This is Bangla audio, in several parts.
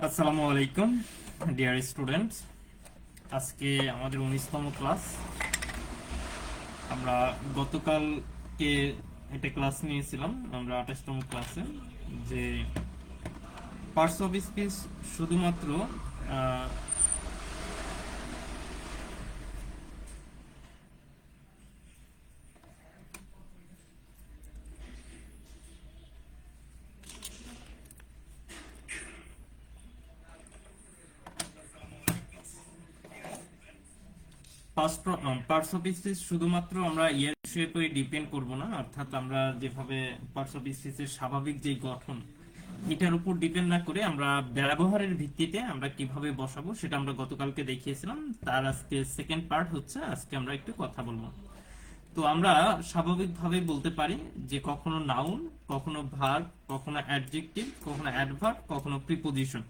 আসসালামু আলাইকুম ডিয়ার স্টুডেন্টস। আজকে আমাদের 19তম ক্লাস। আমরা গতকালকে একটা ক্লাস নিয়েছিলাম, আমরা 28তম ক্লাসে, যে পার্টস অফ স্পিচ শুধুমাত্র পার্টস অফ স্পিচ শুধুমাত্র আমরা ইয়ার শেপে ডিপেন্ড করব না, অর্থাৎ আমরা যেভাবে পার্টস অফ স্পিচের স্বাভাবিক যে গঠন এটার উপর ডিপেন্ড না করে আমরা ব্যবহারের ভিত্তিতে আমরা কিভাবে বসাবো সেটা আমরা গতকালকে দেখিয়েছিলাম। তার আজকে সেকেন্ড পার্ট হচ্ছে, আজকে আমরা একটু কথা বলবো। তো আমরা স্বাভাবিকভাবে বলতে পারি যে কখনো নাউন, কখনো ভার্ব, কখনো অ্যাডজেক্টিভ, কখনো অ্যাডভার্ব, কখনো প্রিপোজিশন।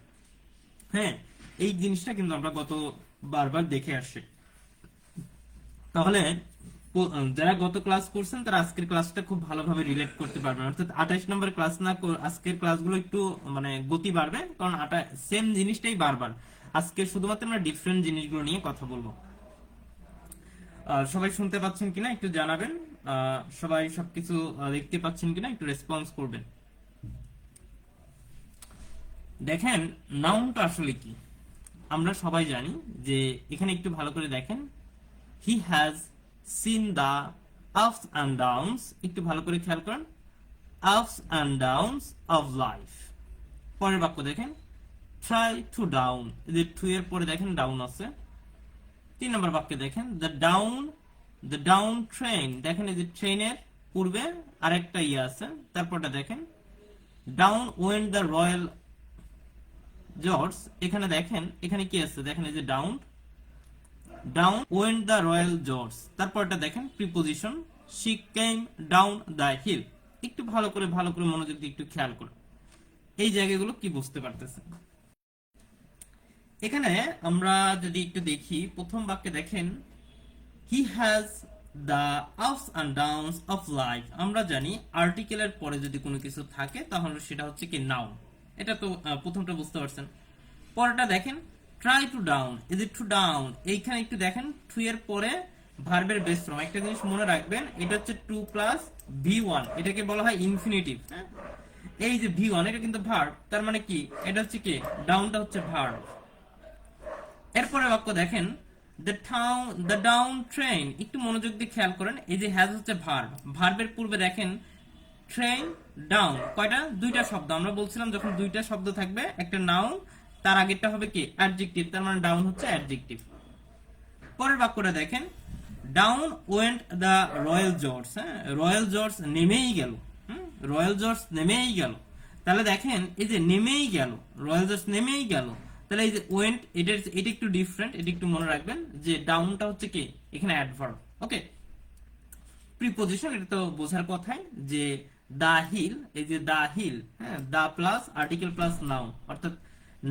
হ্যাঁ, এই জিনিসটা কিন্তু আমরা গত বারবার দেখে আসছি। তাহলে যারা গত ক্লাস করছেন তারা আজকের ক্লাসটা খুব ভালোভাবে রিলেট করতে পারবেন, অর্থাৎ 28 নম্বর ক্লাস না, আজকের ক্লাসগুলো একটু মানে গতি বাড়বে, কারণ সেম জিনিসটাই বারবার। আজকে শুধুমাত্র আমরা ডিফারেন্ট জিনিসগুলো নিয়ে কথা বলবো। সবাই শুনতে পাচ্ছেন কিনা একটু জানাবেন। সবাই সবকিছু দেখতে পাচ্ছেন কিনা একটু রেসপন্স করবেন। দেখেন, নাউনটা আসলে কি আমরা সবাই জানি, যে এখানে একটু ভালো করে দেখেন, he has seen the ups and downs. একটু ভালো করে খেয়াল করেন, ups and downs of life. পরের বাক্য দেখেন, ট্রাই টু ডাউন, এদের টু এর পরে দেখেন ডাউন আছে। 3 নম্বর বাক্যে দেখেন, দ্য ডাউন ট্রেন, দেখেন এই যে ট্রেনের পূর্বে আরেকটা ইয়ে আছে, তারপরটা দেখেন down went the Royal George. এখানে দেখেন এখানে কি আছে, দেখেন এই যে down went the Royal George, তারপরটা দেখেন preposition, she came down the hill. একটু ভালো করে মনোযোগ দিয়ে একটু খেয়াল করুন এই জায়গাগুলো কি বুঝতে পারতেছেন। এখানে আমরা যদি একটু দেখি, প্রথম বাক্যে দেখেন he has the ups and downs of life. আমরা জানি আর্টিকেলের পরে যদি কোনো কিছু থাকে তাহলে সেটা হচ্ছে কি নাউন। এটা তো প্রথমটা বুঝতে পারছেন। পরেরটা দেখেন try to down, is it to down, এইখানে একটু দেখেন টু এর পরে ভার্বের বেস ফর্ম। একটা জিনিস মনে রাখবেন, এটা হচ্ছে টু প্লাস ভি1, এটাকে বলা হয় ইনফিনিটিভ। হ্যাঁ, এই যে ভি1 এটা কিন্তু ভার্ব, তার মানে কি এটা হচ্ছে কি ডাউনটা হচ্ছে ভার্ব। এরপরে বাক্য দেখেন দ্য ডাউন ট্রেন, একটু মনোযোগ দিয়ে খেয়াল করেন, এই যে হ্যাজ হচ্ছে ভার্ব, ভার্বের পূর্বে দেখেন ট্রেন ডাউন, কয়টা? দুইটা শব্দ। আমরা বলছিলাম যখন দুইটা শব্দ থাকবে একটা নাউন, তার আগেরটা হবে কি অ্যাডজেক্টিভ, তার মানে ডাউন হচ্ছে অ্যাডজেক্টিভ। পরের বাক্যটা দেখেন down went the Royal George. হ্যাঁ, রয়্যাল জর্জ নেমেই গেল। রয়্যাল জর্জ নেমেই গেল, তাহলে দেখেন এই যে নেমেই গেল, রয়্যাল জর্জ নেমেই গেল, তাহলে এই যে ওয়েন্ট, এটা একটু ডিফারেন্ট, এটা একটু মনে রাখবেন যে ডাউনটা হচ্ছে কি এখানে অ্যাডভার্ব। ওকে, প্রিপোজিশন এটা তো বোঝার কথাই, যে দা হিল, এই যে দা হিল, হ্যাঁ, the plus article plus noun, অর্থাৎ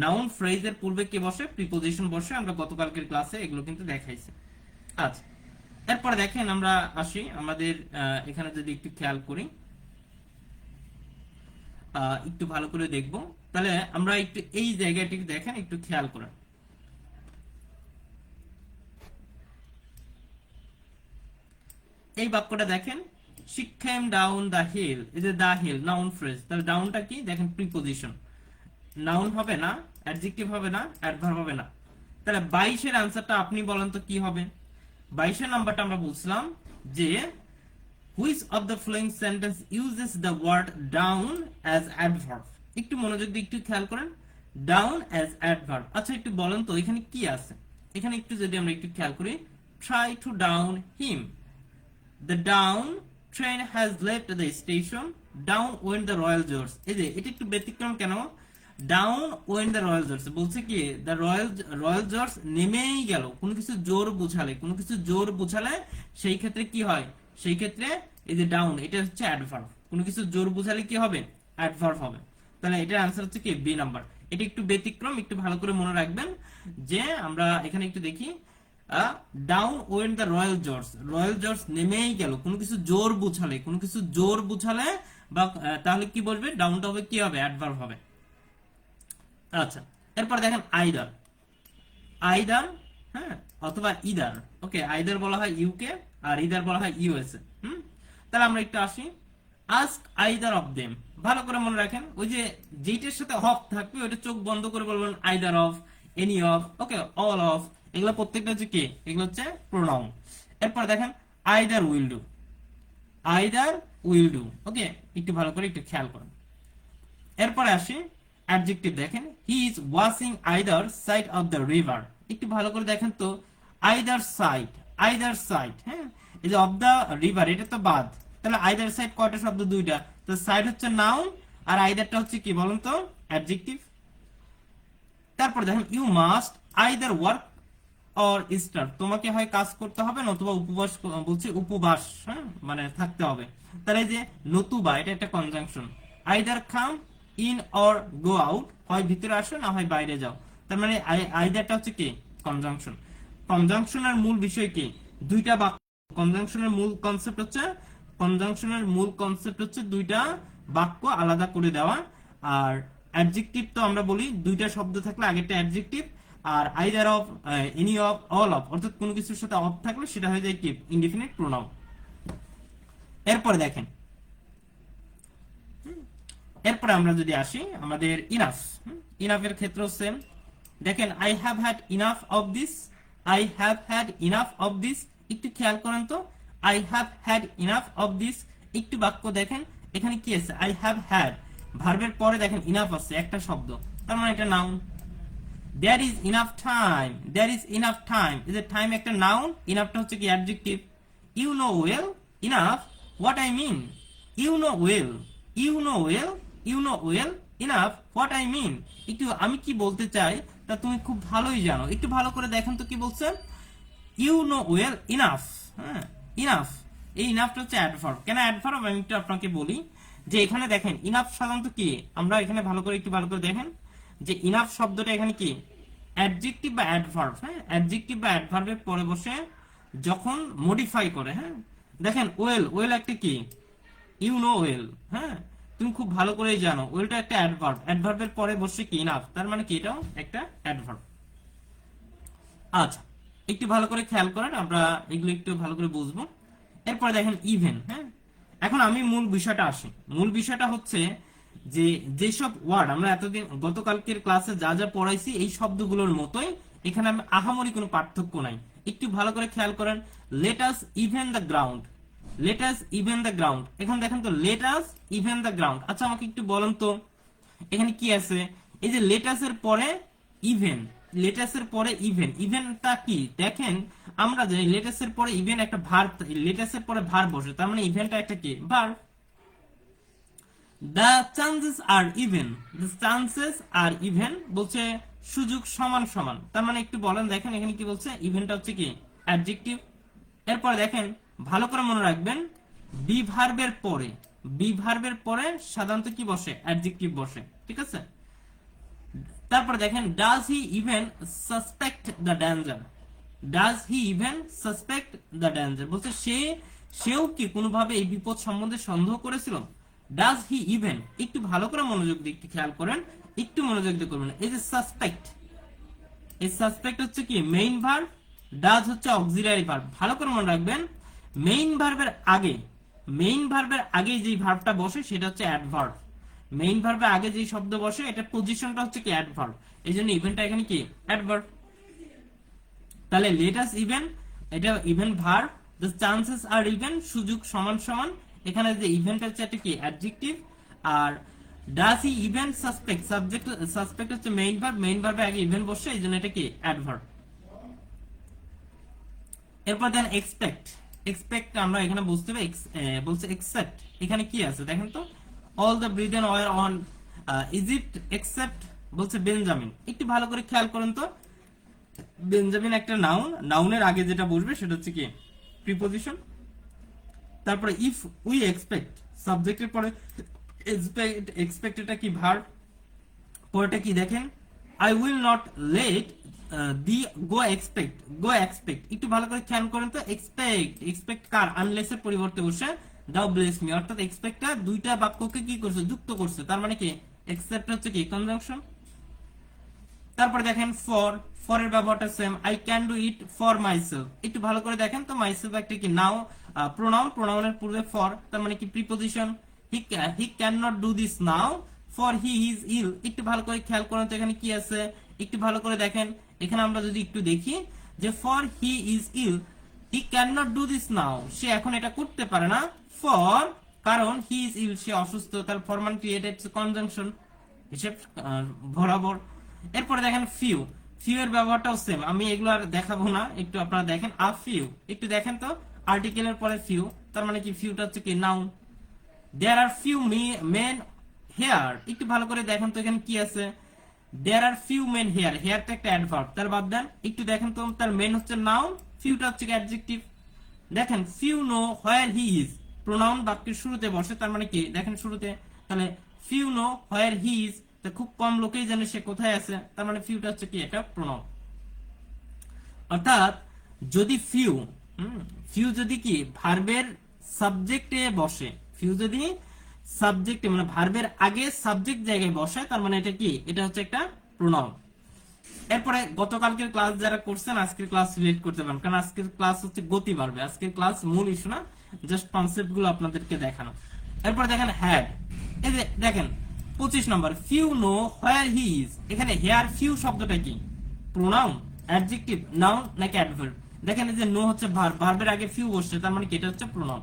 নাউন ফ্রেজের পূর্বে কি বসে, প্রিপোজিশন বসে। আমরা গতকালকের ক্লাসে এগুলো কিন্তু দেখাইছি। আচ্ছা, এরপরে দেখেন আমরা আসি আমাদের এখানে যদি একটু খেয়াল করি, একটু ভালো করে দেখব, তাহলে আমরা একটু এই জায়গাটিকে দেখেন, একটু খেয়াল করেন। এই বাক্যটা দেখেন she came down the hill, এই যে দা হিল নাউন ফ্রেজ, তাহলে ডাউনটা কি দেখেন প্রিপোজিশন, নাউন হবে না, অ্যাডজেক্টিভ হবে না, অ্যাডভার্ব হবে না। তাহলে 22 এর आंसरটা আপনি বলেন তো কি হবে। 22 এর নাম্বারটা আমরা বলছিলাম যে which of the following sentence uses the word down as adverb. একটু মনোযোগ দিয়ে একটু খেয়াল করেন, ডাউন অ্যাজ অ্যাডভার্ব। আচ্ছা, একটু বলেন তো এখানে কি আছে। এখানে একটু যদি আমরা একটু খেয়াল করি, try to down him, the down train has left the station, down went the royal george। এই যে এটা একটু ব্যতিক্রম কেন, down went the royal george বলছে কি the royal george নেমেই গেল। কোনো কিছু জোর বুঝালে সেই ক্ষেত্রে কি হয়, সেই ক্ষেত্রে এই যে ডাউন এটা হচ্ছে অ্যাডভার্ব। কোনো কিছু জোর বুঝালে কি হবে, অ্যাডভার্ব হবে। তাহলে এটার आंसर হচ্ছে কি বি নাম্বার। এটা একটু ব্যতিক্রম, একটু ভালো করে মনে রাখবেন। যে আমরা এখানে একটু দেখি, down went the Royal George, royal George নেমেই গেল। কোনো কিছু জোর বুঝালে বা তাহলে কি বলবে, ডাউনটা হবে কি হবে, অ্যাডভার্ব হবে। আচ্ছা, এরপর দেখেন আইদার, আইদার, হ্যাঁ, অথবা ইদার। ওকে, আইদার বলা হয় ইউকে আর ইদার বলা হয় ইউএসএ। তাহলে আমরা একটু আসি, আস্ক আইদার অফ দেম। ভালো করে মনে রাখেন, ওই যে যেটার সাথে অফ থাকবে ওইটা চোখ বন্ধ করে বলবেন either of, any of, okay, all of, এগুলো প্রত্যেকটা হচ্ছে কি, এগুলো হচ্ছে প্রোনাউন। এরপর দেখেন either will do, either will do, okay, একটু ভালো করে একটু খেয়াল করুন। এরপরে আসি অ্যাডজেক্টিভ, দেখেন he is washing either side of the river. একটু ভালো করে দেখেন তো, আইদার সাইড, আইদার সাইড, হ্যাঁ, এই যে অফ দ্য রিভার এটা তো বাদ, তাহলে আইদার সাইড কয়টা শব্দ, দুইটা, তো সাইড হচ্ছে নাউন আর আইদারটা হচ্ছে কি বলুন তো, অ্যাডজেক্টিভ। তারপর দেখেন you must either work or star, তোমাকে হয় কাজ করতে হবে নতুবা উপবাস, বলছে উপবাস, হ্যাঁ, মানে থাকতে হবে। তাহলে এই যে নতুবা এটা একটা conjunction, either come in or go out, হয় ভিতরে আসো না হয় বাইরে যাও। তার মানে আইদারটা হচ্ছে কি, কনজাংশন। কনজাংশনের মূল বিষয় কি, দুইটা বাক্য, কনজাংশনের মূল কনসেপ্ট হচ্ছে, কনজাংশনের মূল কনসেপ্ট হচ্ছে দুইটা বাক্য আলাদা করে দেওয়া। আর অ্যাডজেক্টিভ তো আমরা বলি দুইটা শব্দ থাকলে আগেরটা অ্যাডজেক্টিভ, আর either of, any of, all of, অর্থাৎ কোনো কিছুর সাথে অফ থাকলে সেটা হয়ে যায় কি, ইনডিফিনিট প্রোনাউন। এরপরে দেখেন, এরপরে আমরা যদি আসি আমাদের ইনাফ, ইনাফের ক্ষেত্রেও সেম। দেখেন I have had enough of this, I have had enough of this, একটু খেয়াল করেন তো, I have had enough of this, একটু বাক্য দেখেন এখানে কি আছে, আই হ্যাভ হ্যাড, ভার্বের পরে দেখেন ইনাফ আছে একটা শব্দ, তার মানে এটা noun. there is enough time, there is enough time, is a time একটা নাউন, ইনাফটা হচ্ছে কি adjective. you know well enough what I mean, you know well, you know well, you know well enough what I mean, একটু আমি কি বলতে চাই তা তুমি খুব ভালোই জানো। একটু ভালো করে দেখেন তো কি বলছে, you know well enough, হ্যাঁ, enough, এই ইনাফটা হচ্ছে অ্যাডভার্ব। কেন অ্যাডভার্ব আমি একটু আপনাকে বলি, যে এখানে দেখেন ইনাফ সাধারণত কি, আমরা এখানে ভালো করে একটু ভালো করে দেখেন যে ইনাফ শব্দটা এখানে কি, অ্যাডজেক্টিভ বা অ্যাডভার্ব, হ্যাঁ, অ্যাডজেক্টিভ বা অ্যাডভার্বের পরে বসে যখন মডিফাই করে, হ্যাঁ, দেখেন ওয়েল, ওয়েল একটা কি, ইউ নো ওয়েল, হ্যাঁ, তুমি খুব ভালো করেই জানো, ওয়েলটা একটা অ্যাডভার্ব, অ্যাডভার্বের পরে বসে কি ইনাফ, তার মানে কি এটাও একটা অ্যাডভার্ব। আচ্ছা, একটু ভালো করে খেয়াল করেন, আমরা এগুলো একটু ভালো করে বুঝবো। এরপরে দেখেন ইভেন, হ্যাঁ, এখন আমি মূল বিষয়টা আসি, মূল বিষয়টা হচ্ছে যে যেসব ওয়ার্ড আমরা এতদিন গতকালকের ক্লাসে যা যা পড়াইছি এই শব্দগুলোর মতোই, এখানে আমি আহামরি কোনো পার্থক্য নাই। একটু ভালো করে খেয়াল করেন, late us even the ground, late us even the ground, এখন দেখেন তো late us even the ground. আচ্ছা আমাকে একটু বলেন তো এখানে কি আছে, এই যে লেটাসের পরে ইভেন, লেটাসের পরে ইভেন, ইভেনটা কি দেখেন, আমরা জানি লেটাসের পরে ইভেন একটা ভার্ব, লেটাসের পরে ভার্ব বসে, তার মানে ইভেনটা একটা কি, verb. the chances are even, the chances are even বলছে সুযোগ সমান সমান, তার মানে একটু বলেন দেখেন এখানে কি বলছে, ইভেনটা হচ্ছে কি অ্যাডজেক্টিভ। এরপর দেখেন ভালো করে মনে রাখবেন, বি ভার্বের পরে, বি ভার্বের পরে সাধারণত কি বসে, অ্যাডজেক্টিভ বসে, ঠিক আছে। তারপর দেখেন does he even suspect the danger, does he even suspect the danger, বলছে সেও কি কোনোভাবে এই বিপদ সম্বন্ধে সন্দেহ করেছিল। ডাজ হি ইভেন, একটু ভালো করে মনোযোগ দিয়ে একটু খেয়াল করেন, একটু মনোযোগ দিয়ে করবেন, এই যে সাসপেক্ট, এই সাসপেক্ট হচ্ছে কি মেইন ভার্ব, ডাজ হচ্ছে অক্সিলারি ভার্ব। ভালো করে মনে রাখবেন, মেইন ভার্বের আগে, মেইন ভার্বের আগে যে ভার্বটা বসে সেটা হচ্ছে অ্যাডভার্ব, মেইন ভার্বের আগে যে শব্দ বসে এটা পজিশনটা হচ্ছে কি অ্যাডভার্ব, এই জন্য ইভেনটা এখানে কি অ্যাডভার্ব। তাহলে লেট আস ইভেন, এটা even verb, the chances are even, সুযোগ সমান সমান, এখানে যে ইভেন্ট হচ্ছে একটা কি অ্যাডজেক্টিভ। আর does he even suspect, subject suspect হচ্ছে মেইন ভার্ব, মেইন ভার্বে আগে ইভেন বসে এই জন্য এটা কি অ্যাডভার্ব। এরপর দেন এক্সপেক্ট, এক্সপেক্ট আমরা এখানে বুঝতে হবে, বলছে এক্সেপ্ট, এখানে কি আছে দেখেন তো, all the Britain war on Egypt except, বলছে বেঞ্জামিন। একটু ভালো করে খেয়াল করেন তো, বেঞ্জামিন একটা নাউন, নাউনের আগে যেটা বসবে সেটা হচ্ছে কি প্রিপোজিশন। তারপরে ইফ উই এক্সপেক্ট, সাবজেক্টের পরে এক্সপেক্ট, এক্সপেক্ট এটা কি ভার্ব, পরেটা কি দেখেন, I will not late the go expect, go expect, একটু ভালো করে খেয়াল করেন তো, এক্সপেক্ট, এক্সপেক্ট কার, আনলেস এর পরিবর্তে বসে দাও ব্লেস মি, অর্থাৎ এক্সপেক্টটা দুইটা বাক্যকে কি করছে, যুক্ত করছে, তার মানে কি এক্সেপ্ট হচ্ছে কি কনজাংশন। তারপরে দেখেন ফর, ফরের ব্যবহারটা same, I can do it for myself. একটু ভালো করে দেখেন তো, মাইসেলফ একটা কি নাও প্রোনাউন, প্রোনাউনের পূর্বে ফর, তার মানে কি preposition. He can not do this now for he is ill. একটু ভালো করে খেয়াল করেন তো এখানে কি আছে, একটু ভালো করে দেখেন। এখানে আমরা যদি একটু দেখি যে for he is ill, he can not do this now, সে এখন এটা করতে পারে না, ফর কারণ হি ইজ ইল, সে অসুস্থ, তার ফরমান ক্রিয়েটেড কনজাংশন হিসেব বরাবর। এরপরে দেখেন ফিউ, ফিউ এর ব্যবহারটাও সেম, আমি এগুলো আর দেখাবো না, একটু আপনারা দেখেন আ ফিউ, একটু দেখেন তো আর্টিকেলের পরে ফিউ, তার মানে কি ফিউটা হচ্ছে কি নাউন। দেয়ার আর ফিউ মেন হেয়ার, একটু ভালো করে দেখেন তো এখানে কি আছে, দেয়ার আর ফিউ মেন হেয়ার, হেয়ারটা একটা অ্যাডভার্ব, তার বাদ দেন একটু দেখেন তো, তার মেন হচ্ছে নাউন, ফিউটা হচ্ছে অ্যাডজেক্টিভ। দেখেন few know where he is, pronoun বাক্যের শুরুতে বসে, তার মানে কি দেখেন শুরুতে, তাহলে few know where he is, খুব কম লোকেই জানে সে কোথায় আছে, তার মানে ফিউটা হচ্ছে কি একটা প্রোনাউন। অর্থাৎ যদি ফিউ, ফিউ যদি কি ভার্বের সাবজেক্টে বসে, ফিউ যদি সাবজেক্টে মানে ভার্বের আগে সাবজেক্ট জায়গায় বসে, তার মানে এটা কি, এটা হচ্ছে একটা প্রোনাউন। এরপরে গতকালকের ক্লাস যারা করছেন আজকের ক্লাস রিলেট করতে পারেন, কারণ আজকের ক্লাস হচ্ছে গতি বাড়বে, আজকের ক্লাস মূল ইস্যু না, জাস্ট কনসেপ্ট গুলো আপনাদেরকে দেখানো। এরপর দেখেন হ্যাড, এই যে দেখেন 25 number, few know where he is, এখানে হেয়ার ফিউ শব্দটা কি, প্রোনাউন, অ্যাডজেক্টিভ, নাউন নাকি অ্যাডভার্ব? দেখেন এই যে নো হচ্ছে ভার্ব, ভার্বের আগে ফিউ বসছে, তার মানে কি এটা হচ্ছে প্রোনাউন।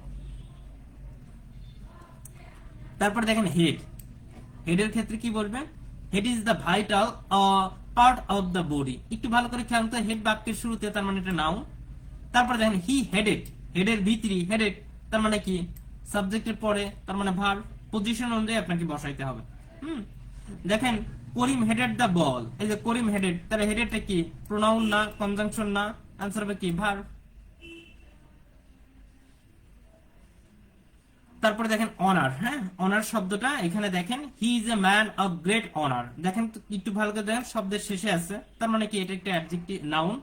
তারপর দেখেন হেড, হেডের ক্ষেত্রে কি বলবেন, head is the vital part of the body. একটু ভালো করে খেয়াল করতে, হেড বাক্যের শুরুতে, তার মানে এটা নাউন। তারপর দেখেন হি হেডেড, হেডের ভিতরি হেডেড, তার মানে কি সাবজেক্টের পরে, তার মানে ভার্ব, পজিশন অনুযায়ী আপনাকে বসাইতে হবে। দেখেন করিম হেডেড দ্য বল, এই যে করিম হেডেড, তাহলে হেডেডটা কি প্রোনাউন না কনজাংশন না, আনসার হবে কি ভার্ব। তারপরে দেখেন অনার, হ্যাঁ অনার শব্দটা এখানে দেখেন he is a man of great honour, দেখেন একটু ভালো করে দেখেন শব্দের শেষে আছে, তার মানে কি এটা একটা অ্যাডজেক্টিভ নাউন।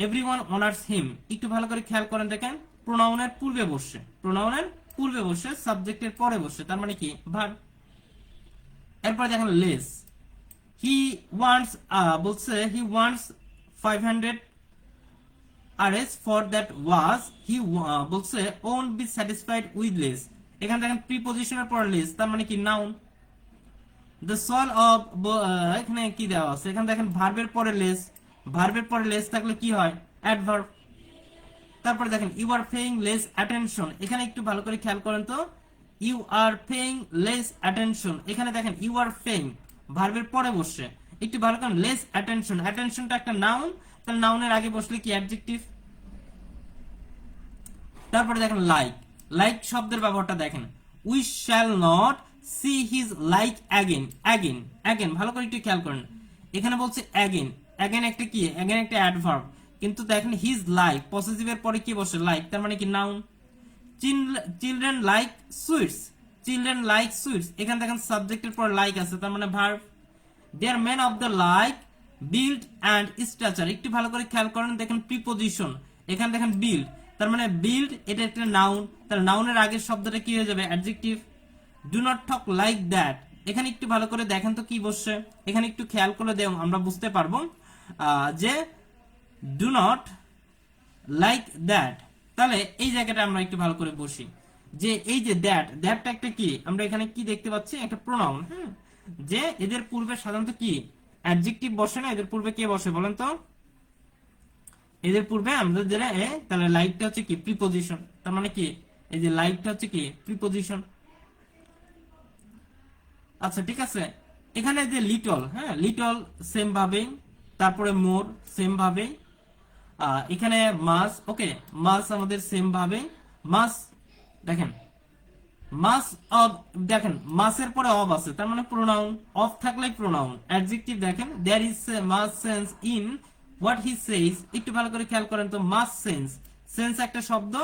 এভরিওয়ান অনার্স হিম, একটু ভালো করে খেয়াল করেন দেখেন প্রোনাউনের পূর্বে বসে, প্রোনাউনের পূর্বে বসে সাবজেক্টের পরে বসে, তার মানে কি ভার্ব। এরপর দেখেন লেস, হি ওয়ান্টস, বলছে he wants 500 RS for that was, he বলছে won't be satisfied with less, এখানে দেখেন প্রিপজিশনের পর লেস, তার মানে কি নাউন। দ্য সল অফ, এখানে কি দেওয়া আছে, এখানে দেখেন ভার্বের পরে লেস, ভার্বের পরে লেস থাকলে কি হয় অ্যাডভার্ব। তারপরে দেখেন you are paying less attention, এখানে একটু ভালো করে খেয়াল করেন তো, you are paying less attention, এখানে দেখেন ইউ আর পেইং ভার্বের পরে বসে, একটু ভালো করেন লেস অ্যাটেনশন, অ্যাটেনশনটা একটা নাউন, তাহলে নাউনের আগে বসলে কি অ্যাডজেক্টিভ। তারপরে দেখেন লাইক, লাইক শব্দের ব্যবহারটা দেখেন, we shall not see his like again, again again ভালো করে একটু খেয়াল করেন, এখানে বলছে অ্যাগেন, অ্যাগেন একটা কি, অ্যাগেন একটা অ্যাডভার্ব, কিন্তু দেখেন হিজ লাইক পসেসিভের পরে কি বসে লাইক, তার মানে কি noun. Children like sweets, children like sweets, এখানে দেখেন সাবজেক্টের পর লাইক আছে, তার মানে verb. There man of the like build and structure, একটু ভালো করে খেয়াল করেন দেখেন প্রিপজিশন, এখানে দেখেন বিল্ড, তার মানে বিল্ড এটা একটা নাউন, তার নাউনের আগের শব্দটা কি হয়ে যাবে adjective. Do not talk like that, এখানে একটু ভালো করে দেখেন তো কি বসছে, এখানে একটু খেয়াল করে দেব আমরা বুঝতে পারবো যে ডু নট লাইক দ্যাট, তাহলে এই জায়গাটা আমরা একটু ভালো করে বসি, যে এই যে দ্যাট, দ্যাটটা একটা কি, আমরা এখানে কি দেখতে পাচ্ছি একটা প্রোনাউন, যে এদের পূর্বে সাধারণত কি অ্যাডজেক্টিভ বসে না, এদের পূর্বে কে বসে বলেন তো, এদের পূর্বে আমরা যেটা তাহলে লাইকটা হচ্ছে কি প্রিপজিশন, তার মানে কি এই যে লাইকটা হচ্ছে কি প্রিপজিশন। আচ্ছা ঠিক আছে, এখানে যে লিটল, হ্যাঁ লিটল সেম ভাবে, তারপরে মোর সেম ভাবে, এখানে মাস, ওকে মাস আমাদের সেম ভাবে, মাস দেখেন মাস অফ, দেখেন মাসের পরে অফ আছে, তার মানে প্রোনাউন, অফ থাকলে প্রোনাউন। অ্যাডজেক্টিভ দেখেন there is much sense in what he says, একটু ভালো করে খেয়াল করেন তো, মাস সেন্স, সেন্স একটা শব্দ,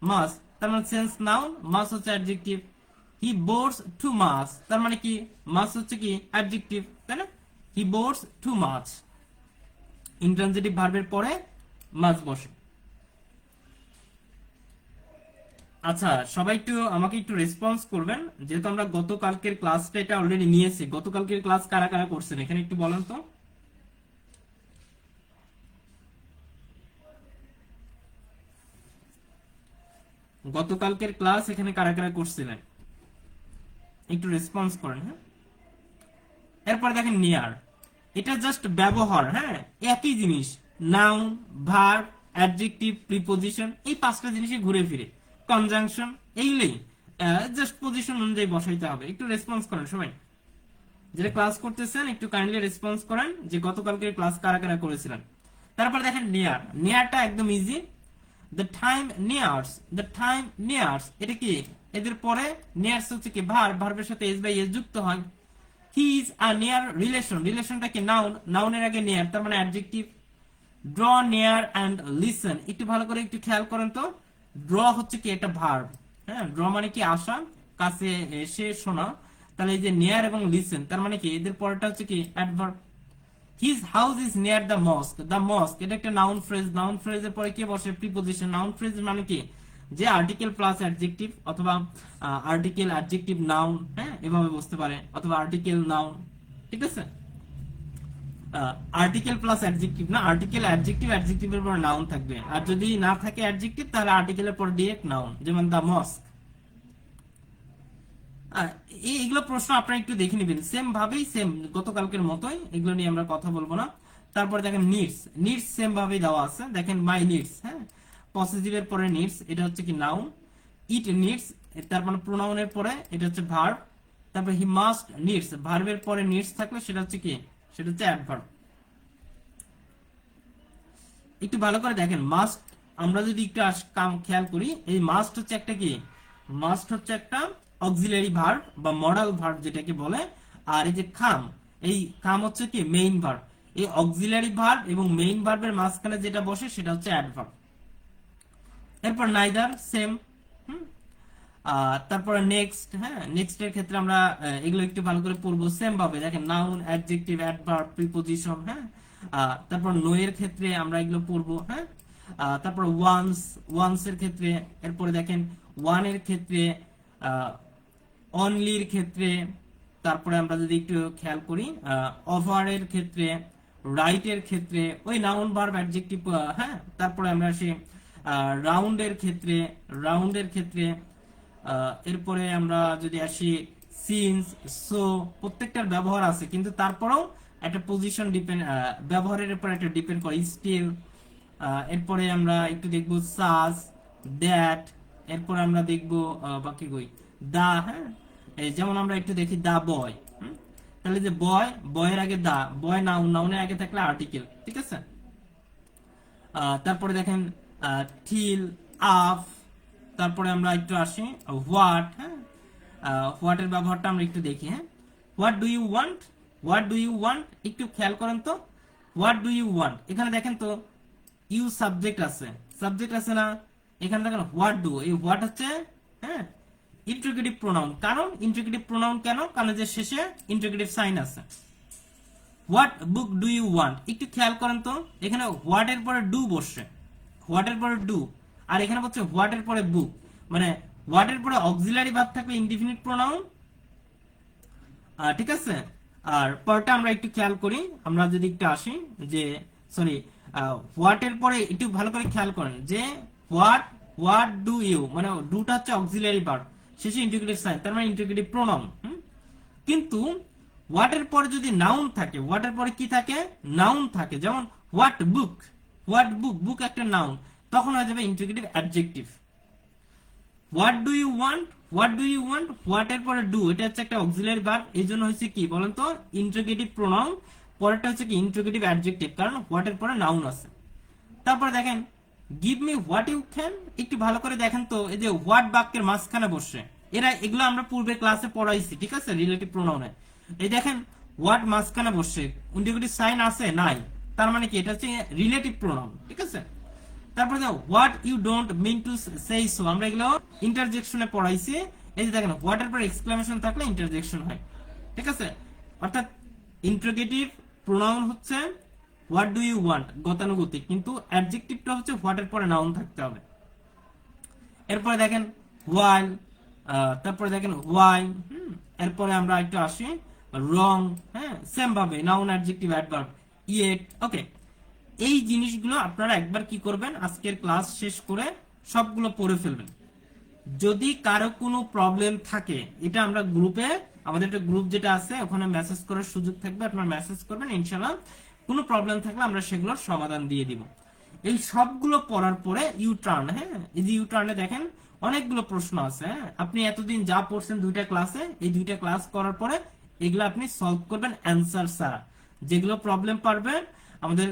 মাস তার মানে সেন্স নাউন, মাস হচ্ছে অ্যাডজেক্টিভ। হি বোর্স টু মাস, তার মানে কি মাস হচ্ছে কি অ্যাডজেক্টিভ, তাই না, হি বোর্স টু মাছ, ইন্ট্রানজিটিভ ভার্বের পরে মাস বসে। আচ্ছা, সবাই একটু আমাকে একটু রেসপন্স করবেন, যেহেতু আমরা গতকালকের ক্লাসটা এটা অলরেডি নিয়েছি। গতকালকের ক্লাস কারা কারা করছেন এখানে একটু বলেন তো। গতকালকের ক্লাস এখানে কারা কারা করছিলেন একটু রেসপন্স করেন, হ্যাঁ। এরপর দেখেন নিয়ার, এটা জাস্ট ব্যবহার, হ্যাঁ, একই জিনিস। নাউন, ভার্ব, অ্যাডজেক্টিভ, প্রিপজিশন, এই পাঁচটা জিনিসই ঘুরে ফিরে। কনজাংশন, এইগুলোই জাস্ট পজিশন অনুযায়ী বসাইতে হবে। একটু রেসপন্স করেন সবাই, যেটা ক্লাস করতেছেন একটু কাইন্ডলি রেসপন্স করেন যে গতকালকের ক্লাস কারা কারা করেছিলেন। তারপর দেখেন নিয়ার, নিয়ারটা একদম easy. The time nears, the time nears, এটা কি? এদের পরে নিয়ার্স হচ্ছে কি ভার্ব, ভার্বের সাথে এস বাই এস যুক্ত হয়। He is a near relation, রিলেশনটা কি নাউন, নাউনের আগে নিয়ার তার মানে adjective. Draw near and listen, একটু ভালো করে একটু খেয়াল করেন তো। ড্র হচ্ছে কি একটা ভার্ব, হ্যাঁ, ড্র মানে কি আসা, কাছে এসে শোনা। তাহলে এই যে নিয়ার এবং লিসেন তার মানে কি এদের পরেরটা হচ্ছে কি adverb. His house is near the mosque, the mosque এটা একটা নাউন ফ্রেজ, নাউন ফ্রেজের পরে কি বসে? প্রিপজিশন। নাউন ফ্রেজ মানে কি? যে আর্টিকেল প্লাস অ্যাডজেক্টিভ, অথবা আর্টিকেল অ্যাডজেক্টিভ নাউন, হ্যাঁ, এভাবে বসতে পারে, অথবা আর্টিকেল নাউন, ঠিক আছে। আর্টিকেল প্লাস অ্যাডজেক্টিভ না, আর্টিকেল অ্যাডজেক্টিভ, অ্যাডজেক্টিভের পর নাউন থাকবে। আর যদি না থাকে অ্যাডজেক্টিভ তাহলে আর্টিকেলের পর ডিরেক্ট নাউন, যেমন দ্য মস্ক। এইগুলো প্রশ্ন আপনারা একটু দেখে নেবেন, সেম ভাবেই, সেম গতকালকের মতোই, এগুলো নিয়ে আমরা কথা বলবো না। তারপর দেখেন নিডস, নিডস সেম ভাবেই দেওয়া আছে। দেখেন মাই নিডস, হ্যাঁ, পসেসিভের পরে নিডস, এটা হচ্ছে কি নাউন। ইট নিডস, তার মানে প্রোনাউনের পরে এটা হচ্ছে ভার্ব। তারপর হি মাস্ট নিডস, ভার্বের পরে নিডস থাকলে সেটা হচ্ছে কি? সেটা হচ্ছে অ্যাডভার্ব। একটু ভালো করে দেখেন, মাস্ট আমরা যদি একটু কাম খেয়াল করি, এই মাস্ট হচ্ছে একটা কি? মাস্ট হচ্ছে একটা অক্সিলারি ভার্ব বা মডাল ভার্ব যেটাকে বলে। আর এই যে খাম, এই খাম হচ্ছে কি? Main verb. এই অক্সিলারি ভার্ব এবং মেইন ভার্বের মাঝখানে যেটা বসে সেটা হচ্ছে অ্যাডভার্ব। এরপর নাইদার, সেম। তারপরে নেক্সট, হ্যাঁ, নেক্সট এর ক্ষেত্রে আমরা এগুলো একটু ভালো করে পড়বো সেম ভাবে। দেখেন নাউন, অ্যাডজেক্টিভ, অ্যাডভার্ব, প্রিপজিশন, হ্যাঁ। তারপর নো এর ক্ষেত্রে আমরা এগুলো পড়বো, হ্যাঁ। তারপর ওয়ান্স, ওয়ান্স এর ক্ষেত্রে। এরপরে দেখেন ওয়ান এর ক্ষেত্রে, অনলির ক্ষেত্রে। তারপরে আমরা যদি একটু খেয়াল করি, ওভার এর ক্ষেত্রে, রাইট এর ক্ষেত্রে, ওই নাউন ভার্ব অ্যাডজেক্টিভ, হ্যাঁ। তারপরে আমরা আসি রাউন্ড এর ক্ষেত্রে, রাউন্ড এর ক্ষেত্রে। এরপরে আমরা যদি আসি সিন্স, সো, প্রত্যেকটার ব্যবহার আছে, কিন্তু তারপরেও একটা পজিশন ডিপেন্ড, ব্যবহারের উপর একটা ডিপেন্ড করে। স্টিল, এরপরে আমরা একটু দেখবো সাস, দ্যাট। এরপরে আমরা দেখবো বাকি কই দা, হ্যাঁ। এই যেমন আমরা একটু দেখি দা বয়, তাহলে যে বয়, বয়ের আগে দা, বয় নাউন, নাউনের আগে থাকলে আর্টিকেল, ঠিক আছে। তারপরে দেখেন ঠিল, আফ। তারপরে আমরা একটু আসি হোয়াট, হ্যাঁ। হোয়াট এর ব্যবহারটা আমরা একটু দেখি, হ্যাঁ। What do you want, what do you want, একটু খেয়াল করেন তো। হোয়াট ডু ইউ ওয়ান্ট, এখানে দেখেন তো ইউ সাবজেক্ট আছে, সাবজেক্ট আছে না? এখানে দেখেন হোয়াট ডু, এই হোয়াট হচ্ছে, হ্যাঁ, ইন্টারোগেটিভ প্রোনাউন। কারণ ইন্টারোগেটিভ প্রোনাউন কেন? কারণ যে শেষে ইন্টারোগেটিভ সাইন আছে। What book do you want, একটু খেয়াল করেন তো, এখানে হোয়াট এর পরে ডু বসছে, হোয়াট এর পরে ডু, আর এখানে বলছে হোয়াট এর পরে বুক। মানে হোয়াট এর পরে অক্সিলারি ভার্ব থাকবে ইনডিফিনিট প্রোনাউন, ঠিক আছে। আর পরটা আমরা একটু খেয়াল করি, আমরা যদি একটু আসি যে সরি, হোয়াট এর পরে একটু ভালো করে খেয়াল করেন যে হোয়াট, হোয়াট ডু ইউ, মানে ডুটা হচ্ছে অক্সিলারি ভার্ব, শেষে ইন্টিগ্রেটিভ সাইন, তার মানে ইন্টিগ্রেটিভ প্রোনাউন। কিন্তু হোয়াট এর পরে যদি নাউন থাকে, হোয়াট এর পরে কি থাকে? নাউন থাকে। যেমন হোয়াট বুক, হোয়াট বুক, বুক একটা নাউন, তখন হয়ে যাবে interrogative adjective. What do you want, what do you want, what এর পরে ডু, এটা হচ্ছে একটা অক্সিলারি ভার্ব, এই জন্য হচ্ছে কি বলেন তো? Interrogative pronoun. পরেরটা হচ্ছে কি? ইন্টিগ্রেটিভ অ্যাডজেক্টিভ, কারণ হোয়াট এর পরে নাউন আছে। তারপরে দেখেন give me what you can, একটু ভালো করে দেখেন তো, এই যে হোয়াট বাক্যের মাঝখানে বসে, এগুলো আমরা পূর্বে ক্লাসে পড়াইছি, ঠিক আছে, রিলেটিভ প্রোনাউনে। এই দেখেন হোয়াট মাঝখানে বসে, ইন্টিগ্রেটিভ সাইন আছে নাই, তার মানে কি? এটা হচ্ছে রিলেটিভ প্রোনাউন, ঠিক আছে। তারপরে দেখো what you don't mean to say so, আমরা এগুলো ইন্টারজেকশনে পড়াইছি। এই যে দেখেন হোয়াট এর পর এক্সক্লামেশন থাকলে ইন্টারজেকশন হয়, ঠিক আছে। অর্থাৎ ইন্টারোগেটিভ প্রোনাউন হচ্ছে হোয়াট ডু ইউ ওয়ান্ট, গতানুগতিক, কিন্তু অ্যাডজেক্টিভটা হচ্ছে হোয়াট এর পরে নাউন থাকতে হবে। এরপরে দেখেন while, তারপরে দেখেন why, এরপরে আমরা একটু আসি wrong, হ্যাঁ, সেম ভাবে নাউন, অ্যাডজেক্টিভ, অ্যাডভার্ব, yet, ওকে। এই জিনিসগুলো আপনারা একবার কি করবেন, আজকের ক্লাস শেষ করে সবগুলো পড়ে ফেলবেন। যদি কারো কোনো প্রবলেম থাকে, এটা আমরা গ্রুপে, আমাদের একটা গ্রুপ যেটা আছে ওখানে মেসেজ করার সুযোগ থাকবে, আপনারা মেসেজ করবেন, ইনশাআল্লাহ কোনো প্রবলেম থাকলে আমরা সেগুলোর সমাধান দিয়ে দিব। এই সবগুলো পড়ার পরে ইউ টার্ন, হ্যাঁ, এই যে ইউ টার্নে দেখেন অনেকগুলো প্রশ্ন আছে, হ্যাঁ, আপনি এতদিন যা পড়ছেন দুইটা ক্লাসে, এই দুইটা ক্লাস করার পরে এগুলো আপনি সলভ করবেন অ্যান্সার ছাড়া। যেগুলো প্রবলেম পারবেন আমাদের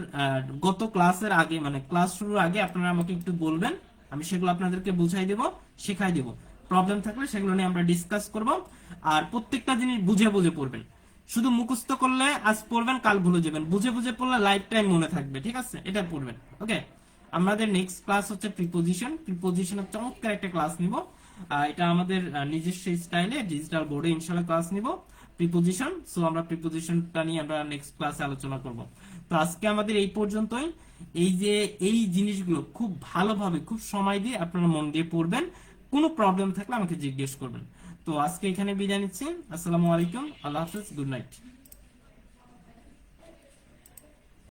গত ক্লাসের আগে, মানে ক্লাস শুরুর আগে আপনারা আমাকে একটু বলবেন, আমি সেগুলো আপনাদেরকে বুঝাই দেব, শেখাই দেব। প্রবলেম থাকলে সেগুলো নিয়ে আমরা ডিসকাস করব। আর প্রত্যেকটা জিনিস বুঝে বুঝে পড়বেন। শুধু মুখস্থ করলে আজ পড়বেন, কাল ভুলে যাবেন, বুঝে বুঝে পড়লে লাইফ টাইম মনে থাকবে, ঠিক আছে? এটা পড়বেন, ওকে। আমাদের নেক্সট ক্লাস হচ্ছে প্রিপোজিশন। প্রিপোজিশনের চমৎকার একটা ক্লাস নিব, এটা আমাদের নিজস্ব স্টাইলে ডিজিটাল বোর্ডে ইনশাআল্লাহ ক্লাস নিব প্রিপোজিশন। সো আমরা প্রিপোজিশনটা নিয়ে আমরা নেক্সট ক্লাসে আলোচনা করব। তো আজকে আমাদের এই পর্যন্তই। এই যে এই জিনিসগুলো খুব ভালোভাবে, খুব সময় দিয়ে আপনারা মন দিয়ে পড়বেন। কোনো প্রবলেম থাকলে আমাকে জিজ্ঞেস করবেন। তো আজকে এখানে বিদায় নিচ্ছি। আসসালামু আলাইকুম, আল্লাহ হাফেজ, গুড নাইট।